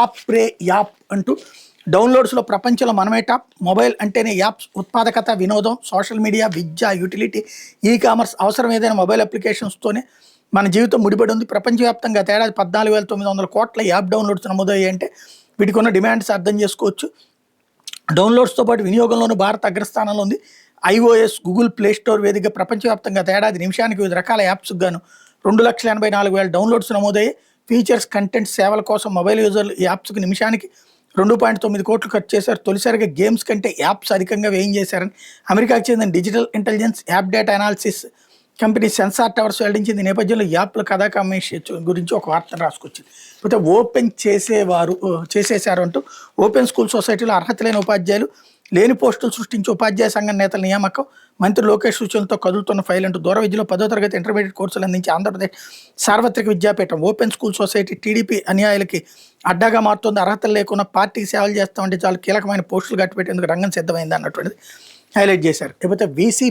App ప్రే app అంటూ డౌన్లోడ్స్లో ప్రపంచంలో మనమే టాప్. మొబైల్ అంటేనే యాప్స్, ఉత్పాదకత, వినోదం, సోషల్ మీడియా, విద్య, యూటిలిటీ, ఈ కామర్స్ అవసరం ఏదైనా మొబైల్ అప్లికేషన్స్తోనే మన జీవితం ముడిపడి ఉంది. ప్రపంచవ్యాప్తంగా తేడాది 14,900 కోట్ల యాప్ డౌన్లోడ్స్ నమోదయ్యాయి అంటే వీటికి ఉన్న డిమాండ్స్ అర్థం చేసుకోవచ్చు. డౌన్లోడ్స్తో పాటు వినియోగంలోనూ భారత్ అగ్రస్థానంలో ఉంది. ఐఓఎస్, గూగుల్ ప్లే స్టోర్ వేదికగా ప్రపంచవ్యాప్తంగా తేడాది నిమిషానికి వివిధ రకాల యాప్స్కి గాను 2,84,000 డౌన్లోడ్స్ నమోదయ్యాయి. ఫీచర్స్, కంటెంట్, సేవల కోసం మొబైల్ యూజర్లు ఈ యాప్స్కి నిమిషానికి 2.9 కోట్లు ఖర్చు చేశారు. తొలిసారిగా గేమ్స్ కంటే యాప్స్ అధికంగా వ్యయం చేశారని అమెరికాకు చెందిన digital intelligence, app data analysis company sensor towers వెల్లడించింది. ఈ నేపథ్యంలో యాప్ల కథా గురించి ఒక వార్తను రాసుకొచ్చింది. అయితే ఓపెన్ చేసేశారు అంటూ ఓపెన్ స్కూల్ సొసైటీలో అర్హత లేని ఉపాధ్యాయులు, లేని పోస్టులు సృష్టించి ఉపాధ్యాయ సంఘం నేతల నియామకం, మంత్రి లోకేష్ సూచనలతో కదులుతున్న ఫైల్ అంటూ దూర విద్యలో 10వ తరగతి ఇంటర్మీడియట్ కోర్సులు అందించి ఆంధ్రప్రదేశ్ సార్వత్రిక విద్యాపీఠం ఓపెన్ స్కూల్ సొసైటీ టీడీపీ అనుయాయులకి అడ్డాగా మారుతుంది. అర్హతలు లేకుండా పార్టీకి సేవలు చేస్తామంటే చాలా కీలకమైన పోస్టులు కట్టిపెట్టేందుకు రంగం సిద్ధమైంది అన్నటువంటిది హైలైట్ చేశారు. లేకపోతే వీసీ